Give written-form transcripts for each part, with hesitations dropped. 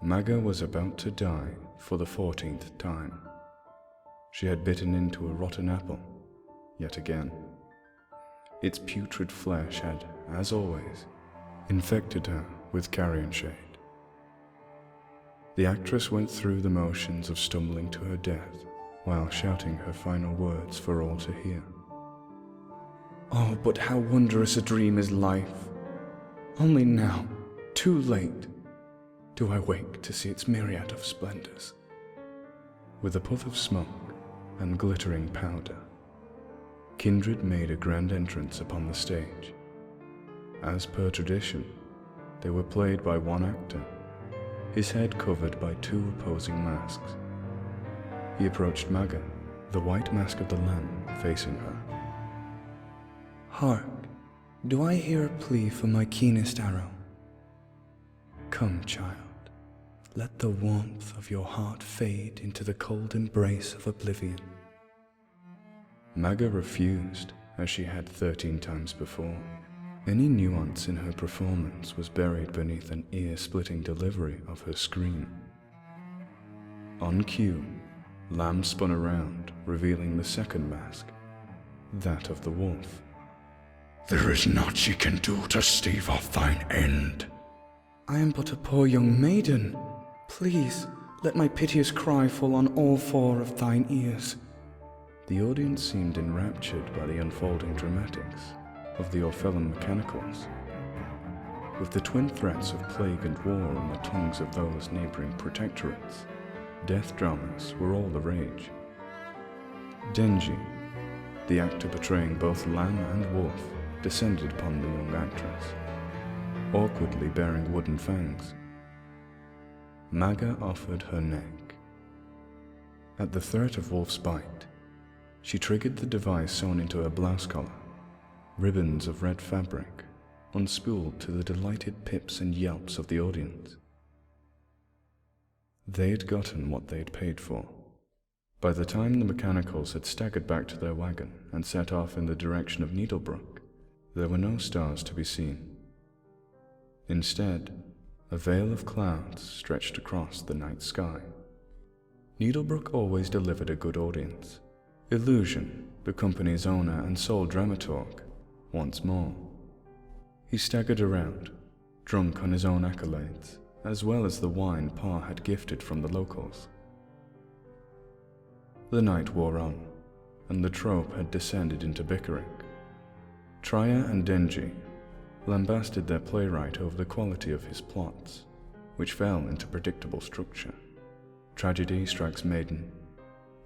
Maga was about to die for the 14th time. She had bitten into a rotten apple, yet again. Its putrid flesh had, as always, infected her with carrion shade. The actress went through the motions of stumbling to her death while shouting her final words for all to hear. Oh, but how wondrous a dream is life! Only now, too late, do I wake to see its myriad of splendors. With a puff of smoke and glittering powder, Kindred made a grand entrance upon the stage. As per tradition, they were played by one actor, his head covered by two opposing masks. He approached Maga, the white mask of the Lamb facing her. Hark, do I hear a plea for my keenest arrow? Come, child, let the warmth of your heart fade into the cold embrace of oblivion. Maga refused, as she had 13 times before. Any nuance in her performance was buried beneath an ear-splitting delivery of her scream. On cue, Lamb spun around, revealing the second mask, that of the wolf. There is naught she can do to stave off thine end. I am but a poor young maiden. Please, let my piteous cry fall on all four of thine ears. The audience seemed enraptured by the unfolding dramatics of the Orphelum Mechanicals. With the twin threats of plague and war on the tongues of those neighboring protectorates, death dramas were all the rage. Denji, the actor portraying both Lamb and Wolf, descended upon the young actress, awkwardly bearing wooden fangs. Maga offered her neck. At the threat of Wolf's bite, she triggered the device sewn into her blouse collar, ribbons of red fabric, unspooled to the delighted pips and yelps of the audience. They'd gotten what they'd paid for. By the time the mechanicals had staggered back to their wagon and set off in the direction of Needlebrook, there were no stars to be seen. Instead, a veil of clouds stretched across the night sky. Needlebrook always delivered a good audience. Illusion, the company's owner and sole dramaturg, once more. He staggered around, drunk on his own accolades, as well as the wine Pa had gifted from the locals. The night wore on, and the trope had descended into bickering. Trier and Denji lambasted their playwright over the quality of his plots, which fell into predictable structure. Tragedy strikes maiden,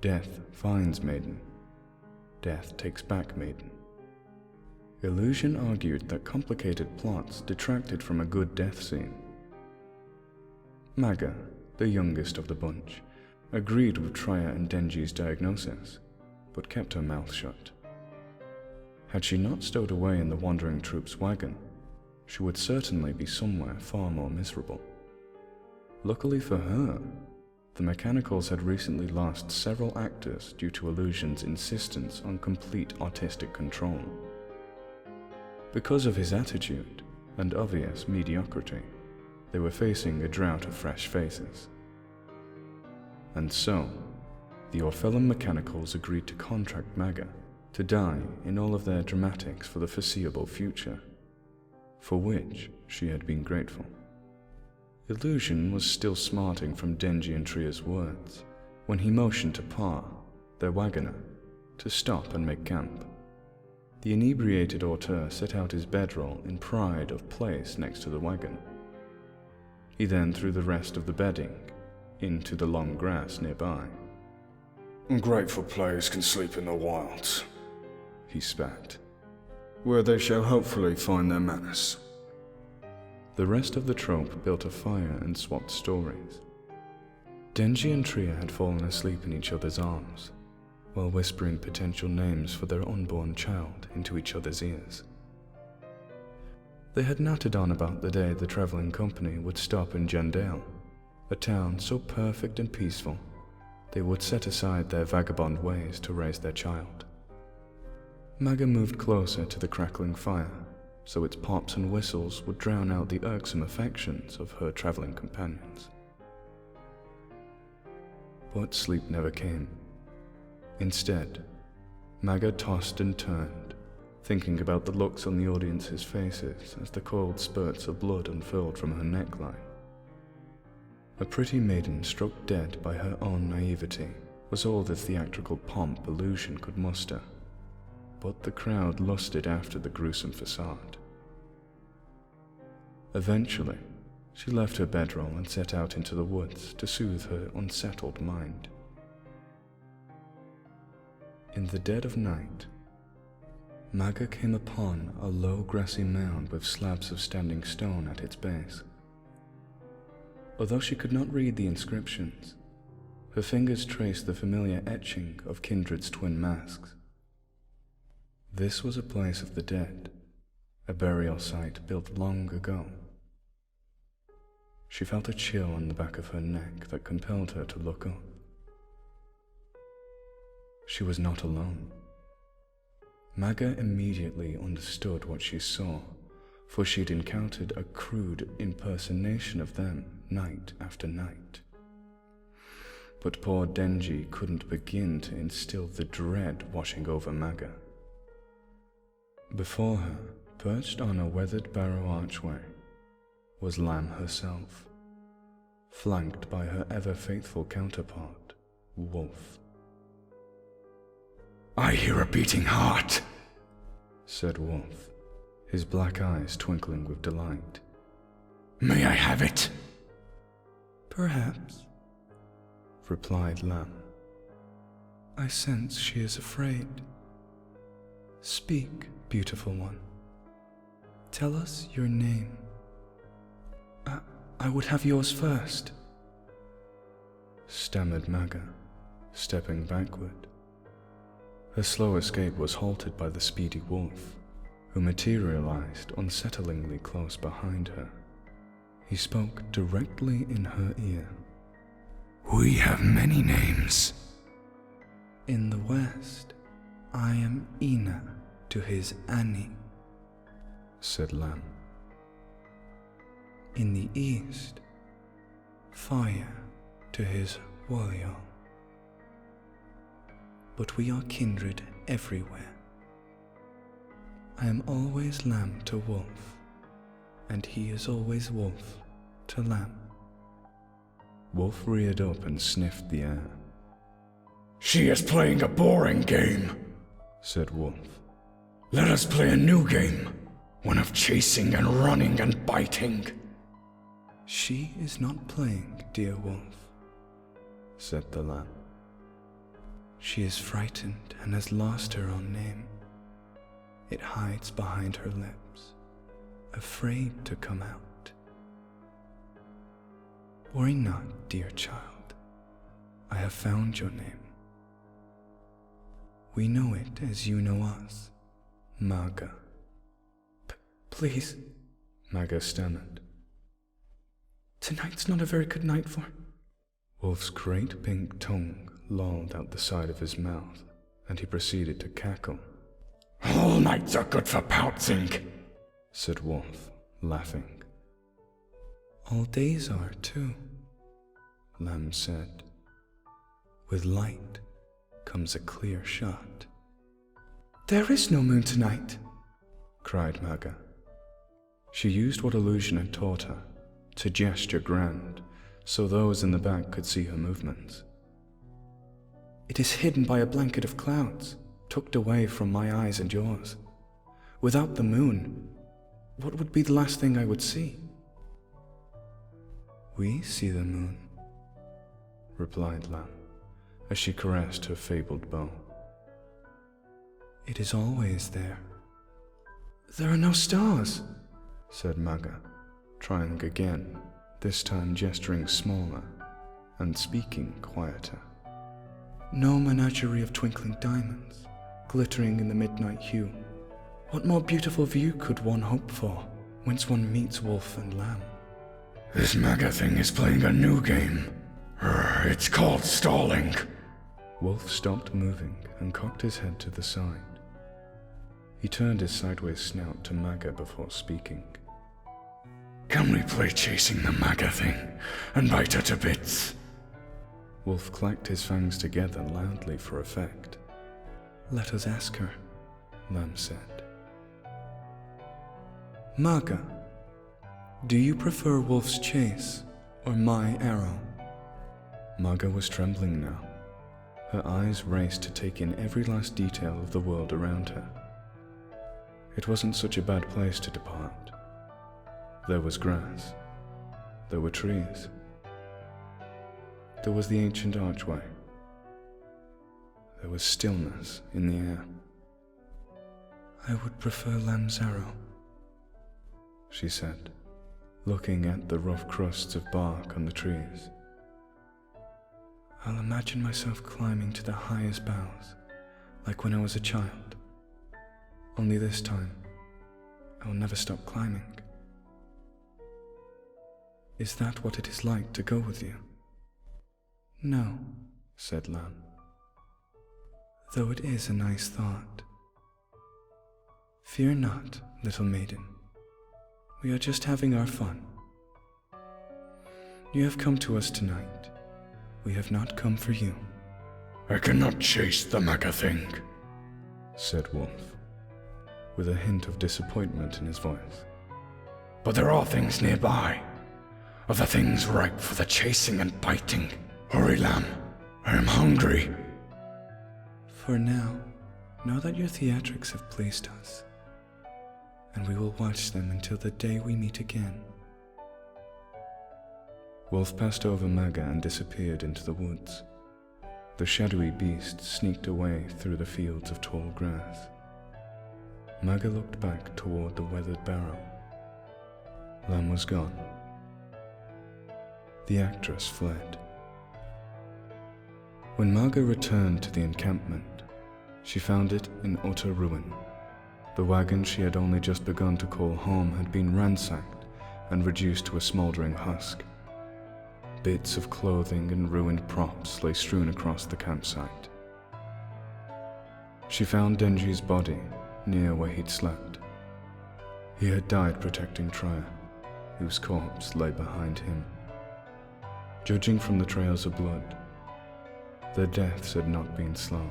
death finds maiden, death takes back maiden. Illusion argued that complicated plots detracted from a good death scene. Maga, the youngest of the bunch, agreed with Trier and Denji's diagnosis, but kept her mouth shut. Had she not stowed away in the wandering troop's wagon, she would certainly be somewhere far more miserable. Luckily for her, the mechanicals had recently lost several actors due to Illusion's insistence on complete artistic control. Because of his attitude and obvious mediocrity, they were facing a drought of fresh faces. And so, the Orphelum Mechanicals agreed to contract Maga to die in all of their dramatics for the foreseeable future, for which she had been grateful. Illusion was still smarting from Denji and Trier's words when he motioned to Pa, their wagoner, to stop and make camp. The inebriated auteur set out his bedroll in pride of place next to the wagon. He then threw the rest of the bedding into the long grass nearby. Ungrateful players can sleep in the wilds, he spat, where they shall hopefully find their manners. The rest of the trope built a fire and swapped stories. Denji and Trier had fallen asleep in each other's arms, while whispering potential names for their unborn child into each other's ears. They had nattered on about the day the traveling company would stop in Jandale, a town so perfect and peaceful they would set aside their vagabond ways to raise their child. Maga moved closer to the crackling fire, so its pops and whistles would drown out the irksome affections of her traveling companions. But sleep never came. Instead, Maga tossed and turned, thinking about the looks on the audience's faces as the cold spurts of blood unfurled from her neckline. A pretty maiden struck dead by her own naivety was all the theatrical pomp illusion could muster, but the crowd lusted after the gruesome facade. Eventually, she left her bedroll and set out into the woods to soothe her unsettled mind. In the dead of night, Maga came upon a low grassy mound with slabs of standing stone at its base. Although she could not read the inscriptions, her fingers traced the familiar etching of Kindred's twin masks. This was a place of the dead, a burial site built long ago. She felt a chill on the back of her neck that compelled her to look up. She was not alone. Maga immediately understood what she saw, for she'd encountered a crude impersonation of them night after night. But poor Denji couldn't begin to instill the dread washing over Maga. Before her, perched on a weathered barrow archway, was Lam herself, flanked by her ever-faithful counterpart, Wolf. "I hear a beating heart," said Wolf, his black eyes twinkling with delight. "May I have it?" "Perhaps," replied Lam. "I sense she is afraid. Speak, beautiful one. Tell us your name." I would have yours first," stammered Maga, stepping backward. Her slow escape was halted by the speedy Wolf, who materialized unsettlingly close behind her. He spoke directly in her ear. "We have many names." "In the west, I am Ina to his Annie," said Lam. "In the east, Fire to his Waliol. But we are kindred everywhere. I am always Lamb to Wolf, and he is always Wolf to Lamb." Wolf reared up and sniffed the air. "She is playing a boring game," said Wolf. "Let us play a new game, one of chasing and running and biting." "She is not playing, dear Wolf," said the Lamb. "She is frightened and has lost her own name. It hides behind her lips, afraid to come out. Worry not, dear child. I have found your name. We know it as you know us, Maga." Please," Maga stammered. "Tonight's not a very good night for—" Wolf's great pink tongue lolled out the side of his mouth, and he proceeded to cackle. "All nights are good for pouncing," said Wolf, laughing. "All days are, too," Lam said. "With light comes a clear shot." "There is no moon tonight," cried Maga. She used what illusion had taught her, to gesture grand, so those in the back could see her movements. "It is hidden by a blanket of clouds, tucked away from my eyes and yours. Without the moon, what would be the last thing I would see?" "We see the moon," replied Lam, as she caressed her fabled bow. "It is always there." "There are no stars," said Maga, trying again, this time gesturing smaller and speaking quieter. "No menagerie of twinkling diamonds, glittering in the midnight hue. What more beautiful view could one hope for, whence one meets Wolf and Lamb?" "This Maga thing is playing a new game. It's called stalling." Wolf stopped moving and cocked his head to the side. He turned his sideways snout to Maga before speaking. "Can we play chasing the Maga thing and bite her to bits?" Wolf clacked his fangs together loudly for effect. "Let us ask her," Lamb said. "Maga, do you prefer Wolf's chase or my arrow?" Maga was trembling now. Her eyes raced to take in every last detail of the world around her. It wasn't such a bad place to depart. There was grass. There were trees. There was the ancient archway. There was stillness in the air. "I would prefer Lamb's arrow," she said, looking at the rough crusts of bark on the trees. "I'll imagine myself climbing to the highest boughs, like when I was a child. Only this time, I will never stop climbing." "Is that what it is like to go with you?" "No," said Lamb, "though it is a nice thought. Fear not, little maiden. We are just having our fun. You have come to us tonight. We have not come for you." "I cannot chase the Maga thing," said Wolf, with a hint of disappointment in his voice. "But there are things nearby. Other things ripe for the chasing and biting. Hurry, Lamb. I am hungry." "For now, know that your theatrics have pleased us, and we will watch them until the day we meet again." Wolf passed over Maga and disappeared into the woods. The shadowy beast sneaked away through the fields of tall grass. Maga looked back toward the weathered barrow. Lamb was gone. The actress fled. When Maga returned to the encampment, she found it in utter ruin. The wagon she had only just begun to call home had been ransacked and reduced to a smoldering husk. Bits of clothing and ruined props lay strewn across the campsite. She found Denji's body near where he'd slept. He had died protecting Traya, whose corpse lay behind him. Judging from the trails of blood, their deaths had not been slow.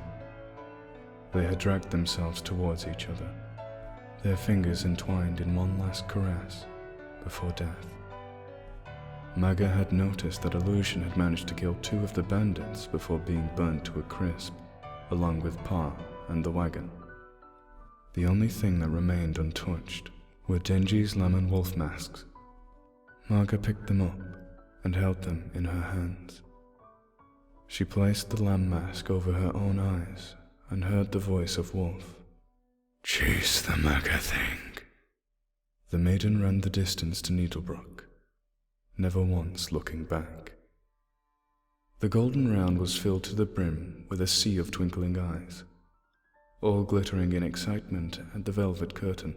They had dragged themselves towards each other, their fingers entwined in one last caress before death. Maga had noticed that Illusion had managed to kill 2 of the bandits before being burnt to a crisp, along with Pa and the wagon. The only thing that remained untouched were Denji's lemon wolf masks. Maga picked them up and held them in her hands. She placed the lamb mask over her own eyes and heard the voice of Wolf. "Chase the Maga thing." The maiden ran the distance to Needlebrook, never once looking back. The golden round was filled to the brim with a sea of twinkling eyes, all glittering in excitement at the velvet curtain.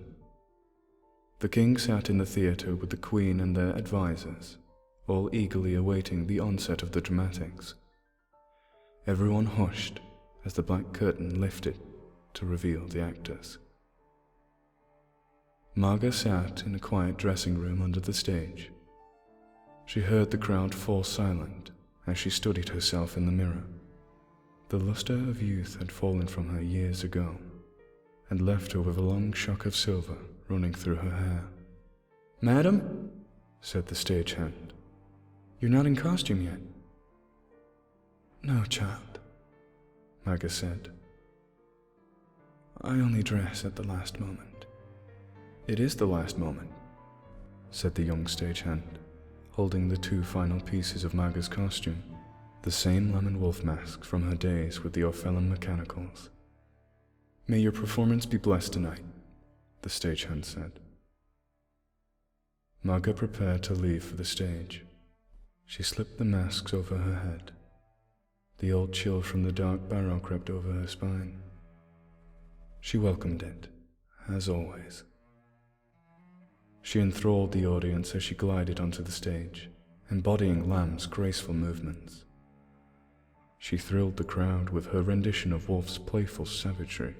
The king sat in the theatre with the queen and their advisors, all eagerly awaiting the onset of the dramatics. Everyone hushed as the black curtain lifted to reveal the actors. Maga sat in a quiet dressing room under the stage. She heard the crowd fall silent as she studied herself in the mirror. The luster of youth had fallen from her years ago, and left her with a long shock of silver running through her hair. "Madam," said the stagehand, "you're not in costume yet." "No, child," Maga said. "I only dress at the last moment." "It is the last moment," said the young stagehand, holding the 2 final pieces of Maga's costume, the same lemon wolf masks from her days with the Orphelum Mechanicals. "May your performance be blessed tonight," the stagehand said. Maga prepared to leave for the stage. She slipped the masks over her head. The old chill from the dark barrow crept over her spine. She welcomed it, as always. She enthralled the audience as she glided onto the stage, embodying Lamb's graceful movements. She thrilled the crowd with her rendition of Wolf's playful savagery.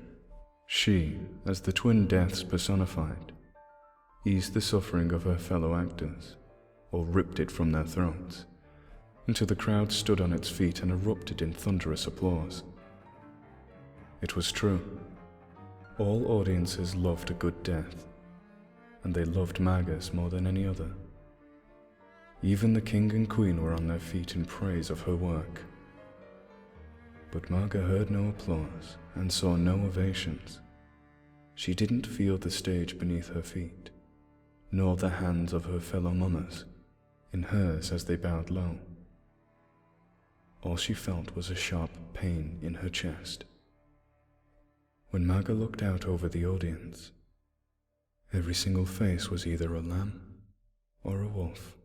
She, as the twin deaths personified, eased the suffering of her fellow actors, or ripped it from their throats, until the crowd stood on its feet and erupted in thunderous applause. It was true. All audiences loved a good death, and they loved Magus more than any other. Even the king and queen were on their feet in praise of her work. But Marga heard no applause and saw no ovations. She didn't feel the stage beneath her feet, nor the hands of her fellow mummers in hers as they bowed low. All she felt was a sharp pain in her chest. When Marga looked out over the audience, every single face was either a lamb or a wolf.